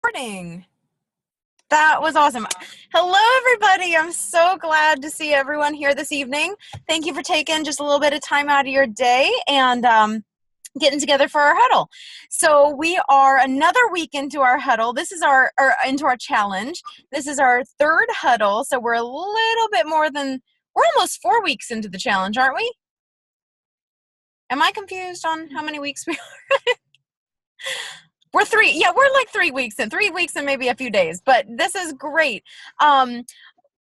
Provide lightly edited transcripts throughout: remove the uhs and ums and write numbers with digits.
Recording. That was awesome. Hello, everybody. I'm so glad to see everyone here this evening. Thank you for taking just a little bit of time out of your day and getting together for our huddle. So we are another week into our huddle. This is into our challenge. This is our third huddle. So we're a little bit we're almost 4 weeks into the challenge, aren't we? Am I confused on how many weeks we are? We're like 3 weeks in, 3 weeks and maybe a few days, but this is great.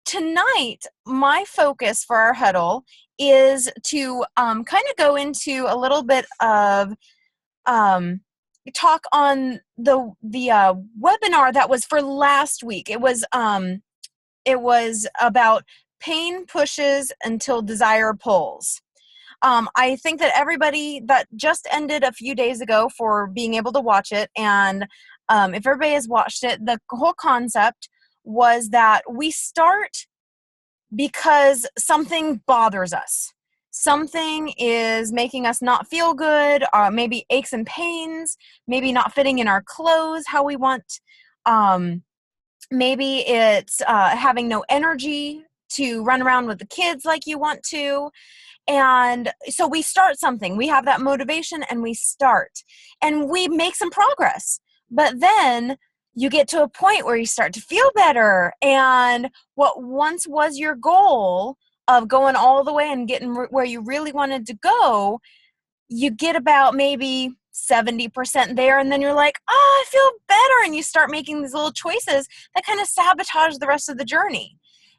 Tonight, my focus for our huddle is to kind of go into a little bit of talk on the webinar that was for last week. It was about pain pushes until desire pulls. I think that everybody that just ended a few days ago for being able to watch it, and if everybody has watched it, the whole concept was that we start because something bothers us. Something is making us not feel good, maybe aches and pains, maybe not fitting in our clothes how we want. Maybe it's having no energy to run around with the kids like you want to. And so we start something, we have that motivation and we start and we make some progress, but then you get to a point where you start to feel better, and what once was your goal of going all the way and getting where you really wanted to go, you get about maybe 70% there, and then you're like, oh, I feel better, and you start making these little choices that kind of sabotage the rest of the journey.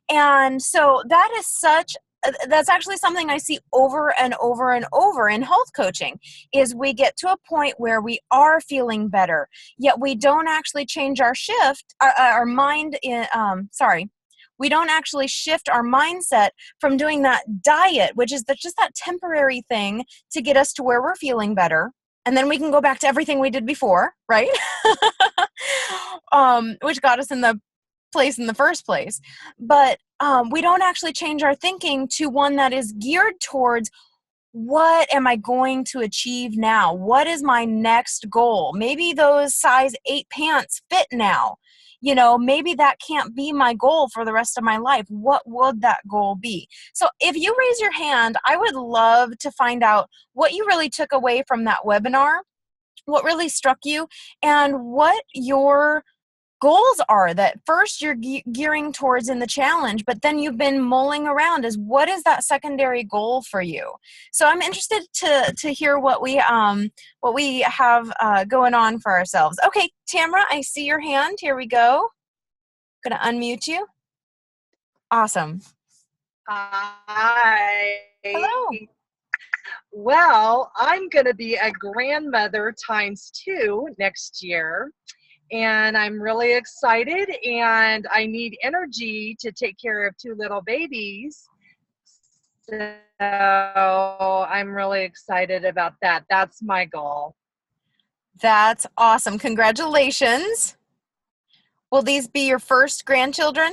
And so that's actually something I see over and over and over in health coaching, is we get to a point where we are feeling better, yet we don't actually change our mind we don't actually shift our mindset from doing that diet, which is just that temporary thing to get us to where we're feeling better. And then we can go back to everything we did before, right? Which got us in the place in the first place. But we don't actually change our thinking to one that is geared towards, what am I going to achieve now? What is my next goal? Maybe those size 8 pants fit now. Maybe that can't be my goal for the rest of my life. What would that goal be? So if you raise your hand, I would love to find out what you really took away from that webinar, what really struck you, and what your goals are that first you're gearing towards in the challenge, but then you've been mulling around as what is that secondary goal for you. So I'm interested to hear what we have going on for ourselves. Okay, Tamara, I see your hand. Here we go. Gonna unmute you. Awesome. Hi. Hello. Well, I'm going to be a grandmother ×2 next year, and I'm really excited, and I need energy to take care of 2 little babies. So I'm really excited about that. That's my goal. That's awesome. Congratulations. Will these be your first grandchildren?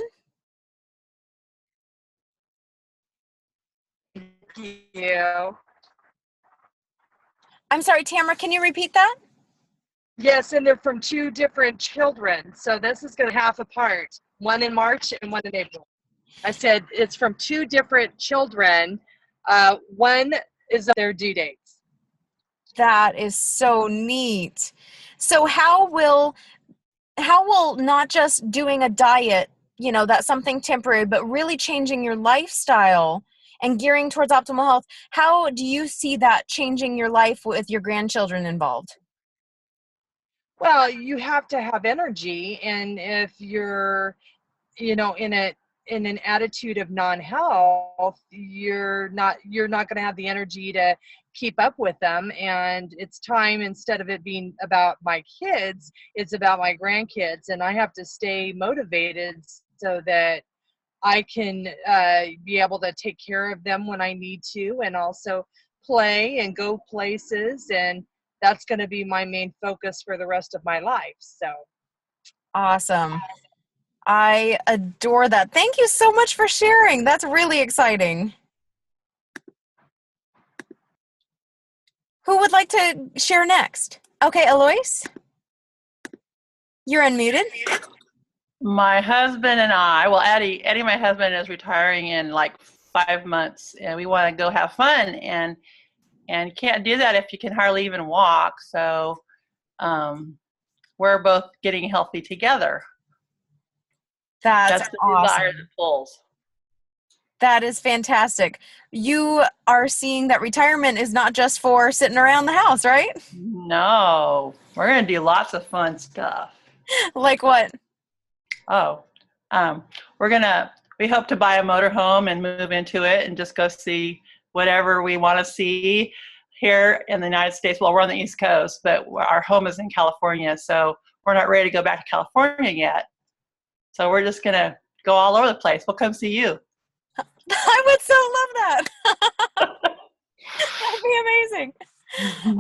Thank you. I'm sorry, Tamara, can you repeat that? Yes, and they're from 2 different children. So this is going to half apart, one in March and one in April. I said it's from 2 different children. One is their due dates. That is so neat. So how will not just doing a diet, that's something temporary, but really changing your lifestyle and gearing towards optimal health, how do you see that changing your life with your grandchildren involved? Well, you have to have energy, and if you're, in an attitude of non-health, you're not going to have the energy to keep up with them. And it's time, instead of it being about my kids, it's about my grandkids, and I have to stay motivated so that I can be able to take care of them when I need to, and also play and go places. And that's going to be my main focus for the rest of my life. So Awesome. I adore that. Thank you so much for sharing. That's really exciting. Who would like to share next? Okay, Alois? You're unmuted. My husband and I, well, Eddie, my husband is retiring in like 5 months, and we want to go have fun, and can't do that if you can hardly even walk. So um, we're both getting healthy together. That's That's the desire awesome. that pulls. That is fantastic. You are seeing that retirement is not just for sitting around the house, right? No, we're gonna do lots of fun stuff. Like what? Oh, um, we hope to buy a motorhome and move into it and just go see whatever we want to see here in the United States. Well, we're on the East Coast, but our home is in California, so we're not ready to go back to California yet. So we're just going to go all over the place. We'll come see you. I would so love that. That'd be amazing.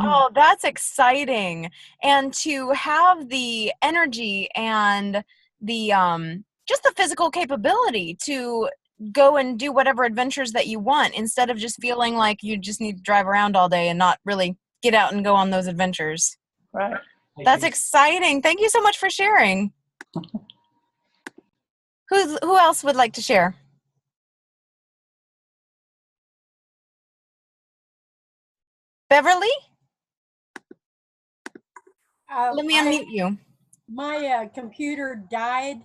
Oh, that's exciting. And to have the energy and the just the physical capability to go and do whatever adventures that you want instead of just feeling like you just need to drive around all day and not really get out and go on those adventures. Right. That's exciting. Thank you so much for sharing. Who else would like to share? Beverly? Let me unmute you. My computer died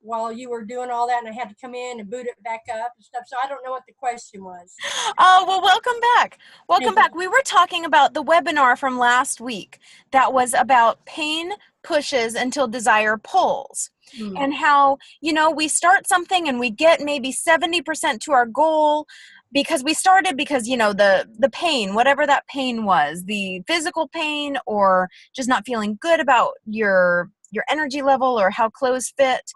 while you were doing all that, and I had to come in and boot it back up and stuff. So I don't know what the question was. Oh, well, welcome back. Welcome back. We were talking about the webinar from last week that was about pain pushes until desire pulls. And how, we start something and we get maybe 70% to our goal because we started because, the pain, whatever that pain was, the physical pain or just not feeling good about your energy level or how clothes fit,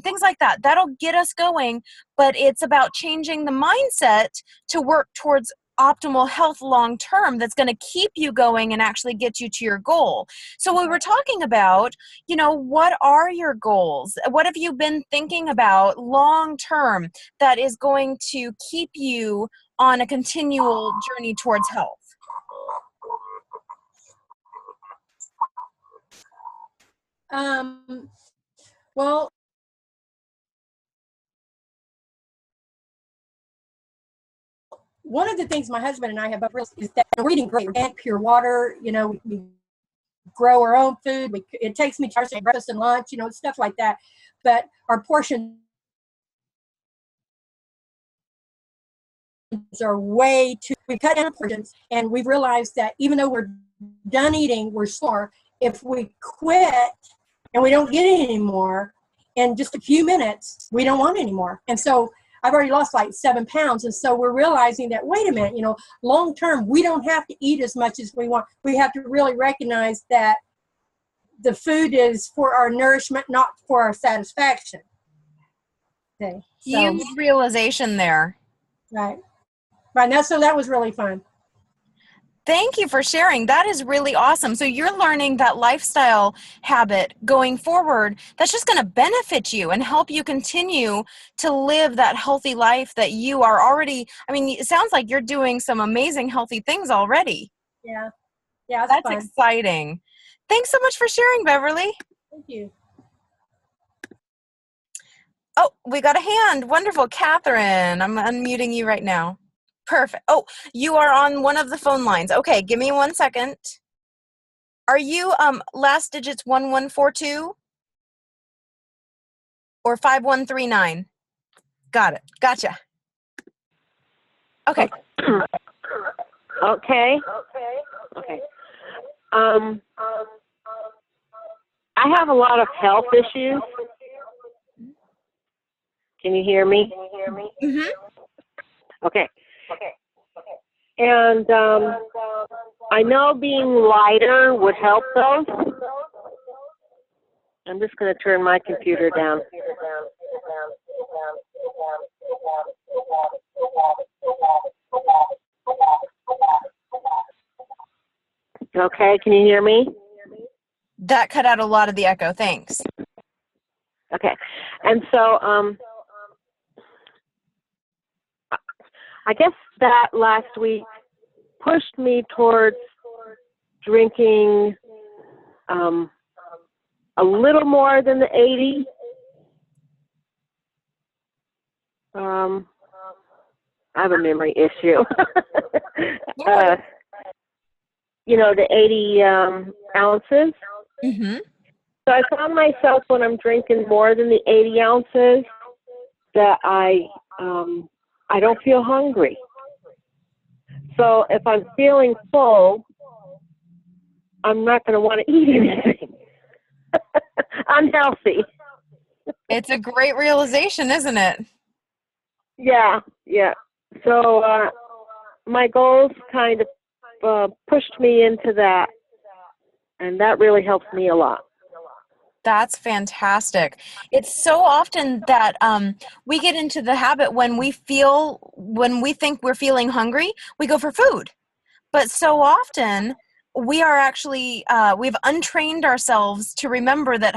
things like that. That'll get us going, but it's about changing the mindset to work towards optimal health long term that's going to keep you going and actually get you to your goal. So we were talking about, what are your goals? What have you been thinking about long term that is going to keep you on a continual journey towards health? Well, one of the things my husband and I have both realized is that we're eating great and pure water. We grow our own food. It takes me to our breakfast and lunch, stuff like that. But our portions are way too. We cut down portions, and we've realized that even though we're done eating, we're sore. If we quit and we don't get it anymore, in just a few minutes, we don't want it anymore. And so I've already lost like 7 pounds. And so we're realizing that, wait a minute, long term, we don't have to eat as much as we want. We have to really recognize that the food is for our nourishment, not for our satisfaction. Okay. So, Huge realization there. right. Right. So that was really fun. Thank you for sharing. That is really awesome. So you're learning that lifestyle habit going forward that's just going to benefit you and help you continue to live that healthy life that you are already. I mean, it sounds like you're doing some amazing healthy things already. Yeah. Yeah. That's fun. exciting. Thanks so much for sharing, Beverly. Thank you. Oh, we got a hand. Wonderful. Catherine, I'm unmuting you right now. Perfect. Oh, you are on one of the phone lines. Okay, give me 1 second. Are you last digits 1142 or 5139? Got it. Gotcha. Okay. Okay. I have a lot of health issues. Can you hear me? Mhm. Okay. And I know being lighter would help those. I'm just going to turn my computer down. Okay, can you hear me? That cut out a lot of the echo. Thanks. Okay. And so I guess that last week pushed me towards drinking a little more than the 80. I have a memory issue. uh, the 80 ounces. Mm-hmm. So I found myself when I'm drinking more than the 80 ounces that I don't feel hungry. So if I'm feeling full, I'm not going to want to eat anything. Unhealthy. It's a great realization, isn't it? Yeah. So my goals kind of pushed me into that, and that really helps me a lot. That's fantastic. It's so often that we get into the habit when we think we're feeling hungry, we go for food. But so often we are actually, we've untrained ourselves to remember that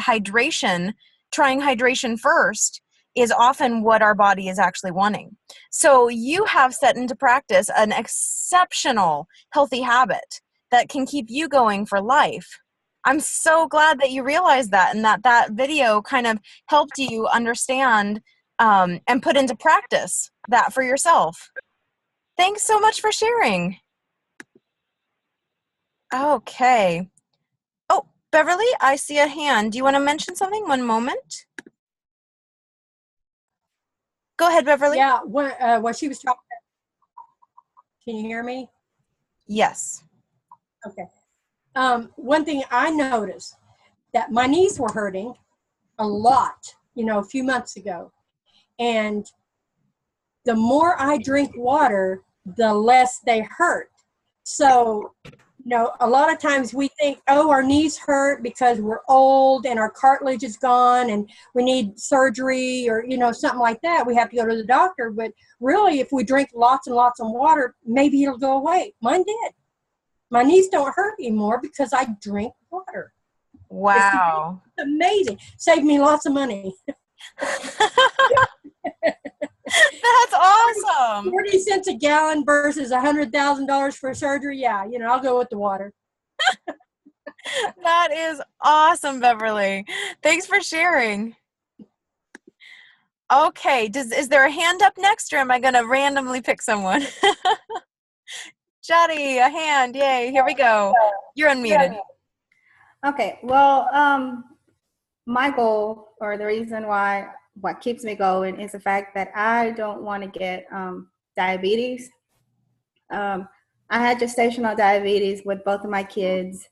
trying hydration first, is often what our body is actually wanting. So you have set into practice an exceptional healthy habit that can keep you going for life. I'm so glad that you realized that, and that video kind of helped you understand and put into practice that for yourself. Thanks so much for sharing. Okay. Oh, Beverly, I see a hand. Do you want to mention something? One moment. Go ahead, Beverly. Yeah, what she was talking. Can you hear me? Yes. Okay. One thing I noticed that my knees were hurting a lot, a few months ago, and the more I drink water, the less they hurt. So, a lot of times we think, oh, our knees hurt because we're old and our cartilage is gone and we need surgery or, something like that. We have to go to the doctor. But really, if we drink lots and lots of water, maybe it'll go away. Mine did. My knees don't hurt anymore because I drink water. Wow. It's amazing. Saved me lots of money. That's awesome. 40 cents a gallon versus $100,000 for surgery. Yeah, I'll go with the water. That is awesome, Beverly. Thanks for sharing. Okay, is there a hand up next, or am I going to randomly pick someone? Johnny, a hand. Yay. Here we go. You're unmuted. Okay, well, my goal, or the reason why, what keeps me going, is the fact that I don't want to get diabetes. I had gestational diabetes with both of my kids,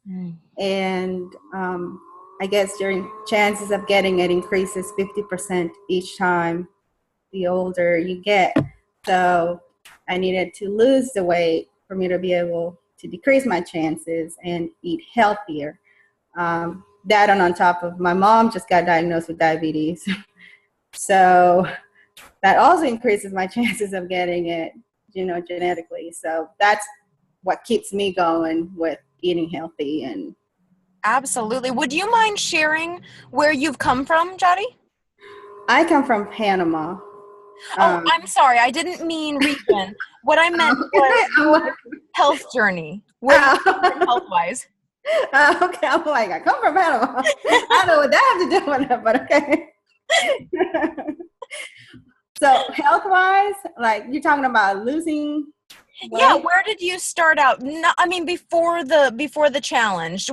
and I guess your chances of getting it increases 50% each time the older you get. So I needed to lose the weight for me to be able to decrease my chances and eat healthier. That, and on top of, my mom just got diagnosed with diabetes. So that also increases my chances of getting it, genetically. So that's what keeps me going with eating healthy. And Absolutely. Would you mind sharing where you've come from, Jody? I come from Panama. Oh, I'm sorry. I didn't mean region. What I meant was your health journey. Where you come from health-wise. Okay, I'm like, I come from Panama. I don't know what that has to do with it, but okay. So health-wise, like, you're talking about losing weight? Yeah, where did you start out? No, I mean, before the challenge.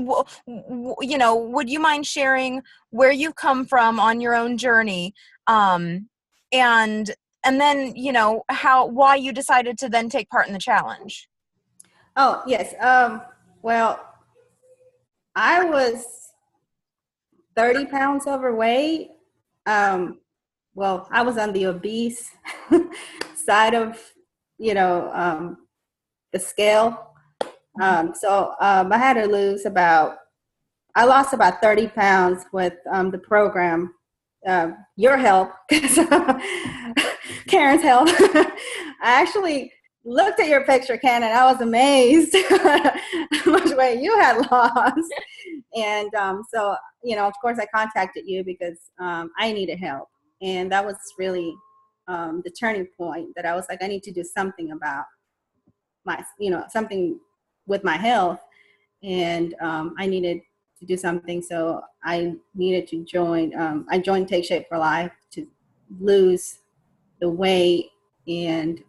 Would you mind sharing where you've come from on your own journey, and then why you decided to then take part in the challenge? Oh, yes. Well, I was 30 pounds overweight. Well, I was on the obese side of, the scale. So I had to I lost about 30 pounds with the program, your help, Karen's help. I actually looked at your picture, Ken, and I was amazed how much weight you had lost. And so, of course, I contacted you because I needed help. And that was really the turning point, that I was like, I need to do something about something with my health. And I needed to do something. So I needed to join. I joined Take Shape for Life to lose the weight, and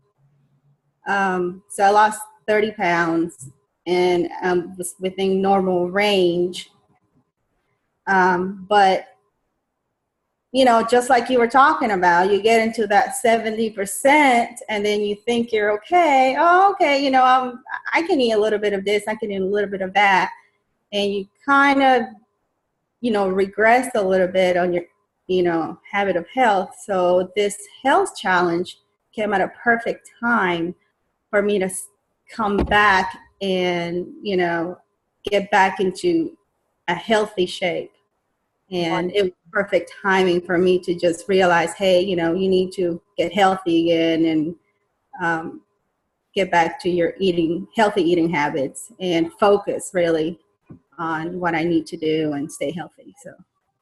so I lost 30 pounds and was within normal range. But you know, just like you were talking about, you get into that 70% and then you think you're okay. Oh, okay. You know, I can eat a little bit of this. I can eat a little bit of that. And you kind of, you know, regress a little bit on your, you know, habit of health. So this health challenge came at a perfect time for me to come back and, you know, get back into a healthy shape. And it was perfect timing for me to just realize, hey, you know, you need to get healthy again and get back to your healthy eating habits and focus really on what I need to do and stay healthy. So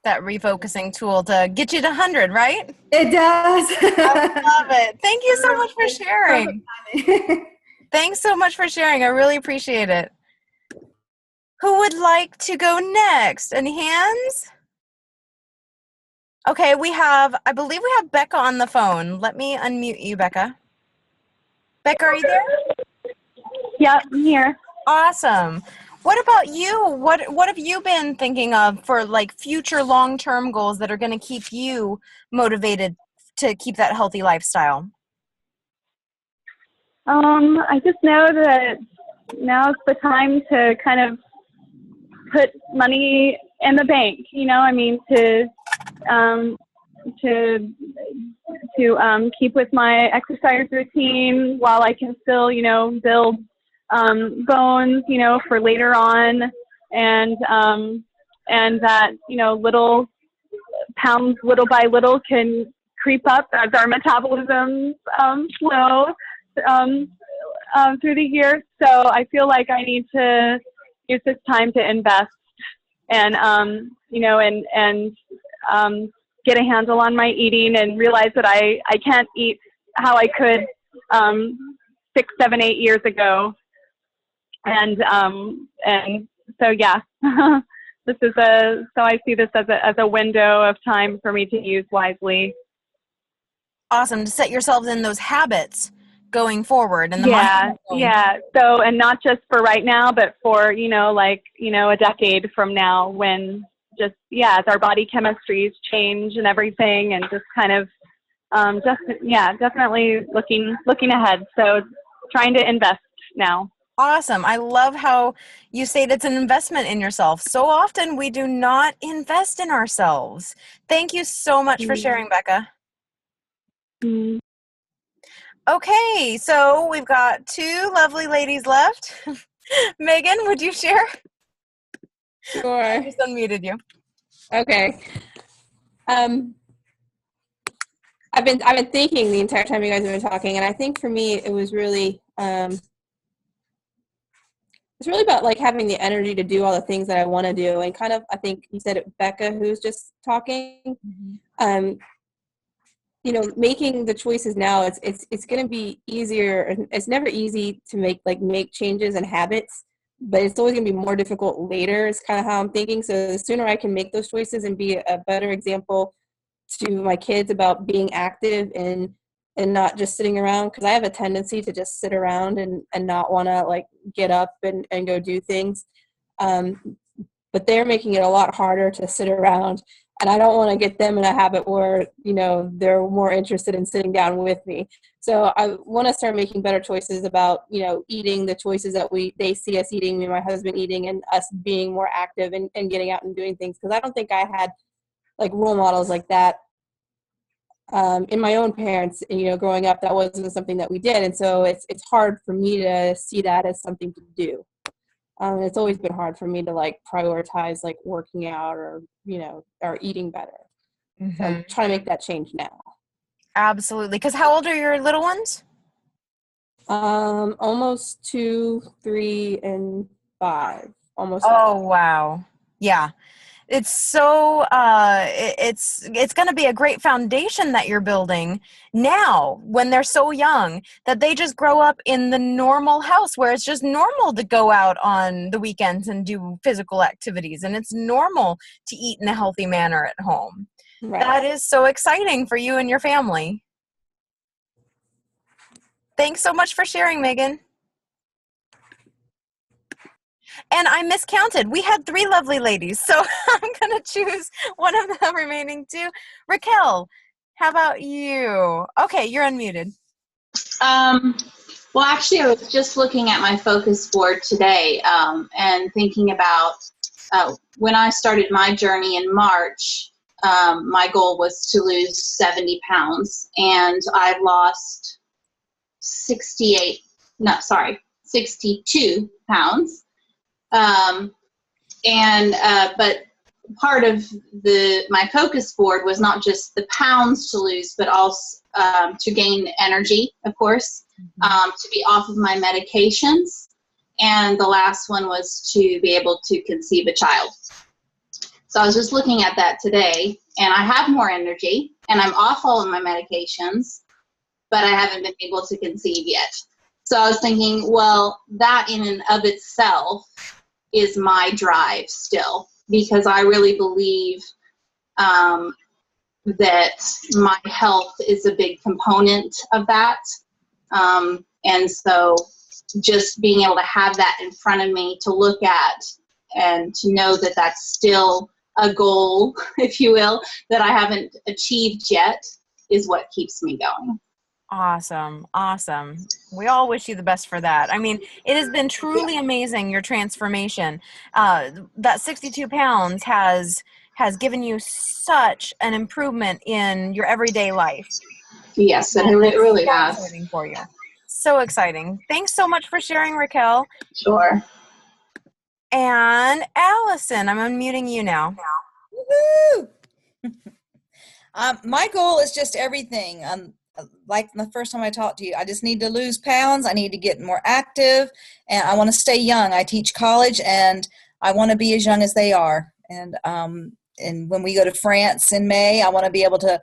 That refocusing tool to get you to 100, right? it does. I love it. Thank you so much for sharing. Thanks so much for sharing. I really appreciate it. Who would like to go next? Any hands? Okay, I believe we have Becca on the phone. Let me unmute you, Becca. Becca, are you there? Yeah, I'm here. Awesome. What about you? What have you been thinking of for like future long-term goals that are going to keep you motivated to keep that healthy lifestyle? I just know that now's the time to kind of put money in the bank. You know, I mean, to keep with my exercise routine while I can still, you know, build bones, you know, for later on, and that, you know, little pounds little by little can creep up as our metabolisms slow through the year. So I feel like I need to use this time to invest and you know, and get a handle on my eating and realize that I can't eat how I could 6, 7, 8 years ago. And so yeah, so I see this as a window of time for me to use wisely. Awesome, to set yourselves in those habits going forward and the yeah. So, and not just for right now, but for, you know, like, you know, a decade from now, when just, yeah, as our body chemistries change and everything, and just kind of definitely looking ahead. So trying to invest now. Awesome. I love how you say it's an investment in yourself. So often we do not invest in ourselves. Thank you so much for sharing, Becca. Okay, so we've got 2 lovely ladies left. Megan, would you share? Sure. I just unmuted you. Okay. I've been thinking the entire time you guys have been talking, and I think for me it was really it's really about like having the energy to do all the things that I want to do, and kind of, I think you said it, Becca, who's just talking. You know, making the choices now, it's going to be easier. It's never easy to make changes and habits, but it's always going to be more difficult later, is kind of how I'm thinking. So the sooner I can make those choices and be a better example to my kids about being active and not just sitting around, because I have a tendency to just sit around and not want to like get up and go do things. But they're making it a lot harder to sit around, and I don't want to get them in a habit where, you know, they're more interested in sitting down with me. So I want to start making better choices about, you know, eating the choices that they see us eating, me and my husband eating, and us being more active and getting out and doing things. Because I don't think I had like role models like that in my own parents, you know, growing up. That wasn't something that we did. And so it's hard for me to see that as something to do. It's always been hard for me to like prioritize like working out or, you know, or eating better. So I'm trying to make that change now. Absolutely. Because how old are your little ones? Almost 2, 3, and 5. Almost. Oh, wow. Yeah. It's so it's going to be a great foundation that you're building now when they're so young, that they just grow up in the normal house where it's just normal to go out on the weekends and do physical activities, and it's normal to eat in a healthy manner at home. Right. That is so exciting for you and your family. Thanks so much for sharing, Megan. And I miscounted. We had 3 lovely ladies, so I'm going to choose one of the remaining 2. Raquel, how about you? Okay, you're unmuted. Well, actually, I was just looking at my focus board today and thinking about when I started my journey in March, my goal was to lose 70 pounds, and I've lost 62 pounds. But part of my focus board was not just the pounds to lose, but also to gain energy, of course, to be off of my medications. And the last one was to be able to conceive a child. So I was just looking at that today, and I have more energy, and I'm off all of my medications, but I haven't been able to conceive yet. So I was thinking, well, that in and of itself is my drive still, because I really believe that my health is a big component of that. And so just being able to have that in front of me to look at and to know that that's still a goal, if you will, that I haven't achieved yet is what keeps me going. Awesome. We all wish you the best for that. I mean, it has been truly amazing, your transformation. That 62 pounds has given you such an improvement in your everyday life. Yes, it really so has. Exciting for you. So exciting. Thanks so much for sharing, Raquel. Sure. And Allison, I'm unmuting you now. Woo-hoo! My goal is just everything. Like the first time I talked to you, I just need to lose pounds. I need to get more active, and I want to stay young. I teach college, and I want to be as young as they are. And when we go to France in May, I want to be able to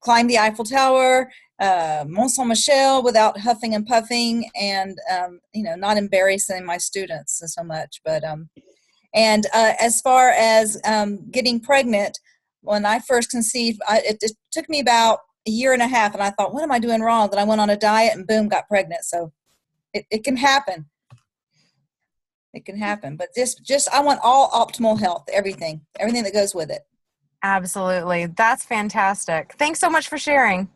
climb the Eiffel Tower, Mont Saint Michel without huffing and puffing, and not embarrassing my students so much. But as far as getting pregnant, when I first conceived, it took me about a year and a half, and I thought, what am I doing wrong? Then I went on a diet, and boom, got pregnant. So it can happen. It can happen. But just I want all optimal health, everything that goes with it. Absolutely. That's fantastic. Thanks so much for sharing.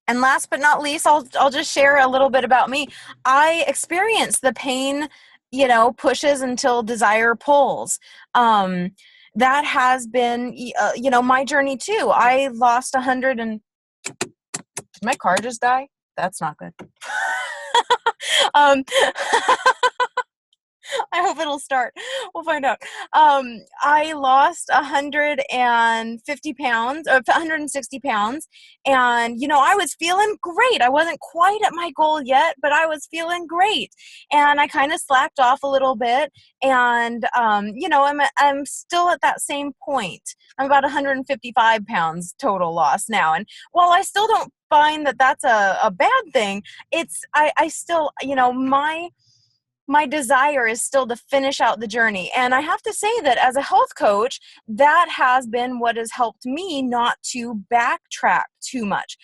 And last but not least, I'll just share a little bit about me. I experienced the pain, pushes until desire pulls. That has been, my journey too. I lost 100 and did my car just die? That's not good. I hope it'll start. We'll find out. I lost 150 pounds, or 160 pounds. And, I was feeling great. I wasn't quite at my goal yet, but I was feeling great. And I kind of slacked off a little bit. And, I'm still at that same point. I'm about 155 pounds total loss now. And while I still don't find that that's a bad thing, I still, my desire is still to finish out the journey. And I have to say that as a health coach, that has been what has helped me not to backtrack too much.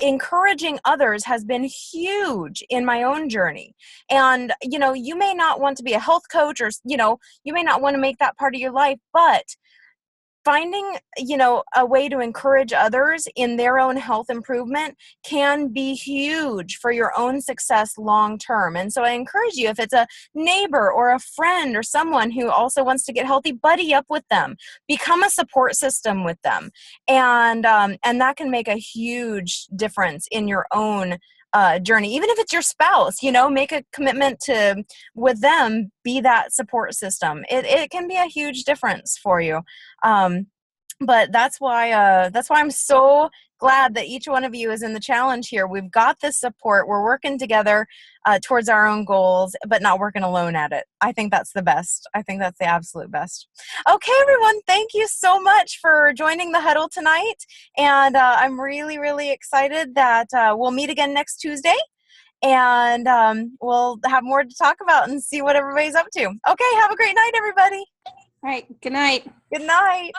Encouraging others has been huge in my own journey. And, you may not want to be a health coach, or, you may not want to make that part of your life, but finding, a way to encourage others in their own health improvement can be huge for your own success long term. And so I encourage you, if it's a neighbor or a friend or someone who also wants to get healthy, buddy up with them, become a support system with them. And that can make a huge difference in your own journey. Even if it's your spouse, make a commitment to, with them, be that support system. It can be a huge difference for you. But that's why I'm so glad that each one of you is in the challenge here. We've got this support. We're working together towards our own goals, but not working alone at it. I think that's the best. I think that's the absolute best. Okay, everyone, thank you so much for joining the huddle tonight. And I'm really, really excited that we'll meet again next Tuesday. And we'll have more to talk about and see what everybody's up to. Okay, have a great night, everybody. All right. Good night. Good night.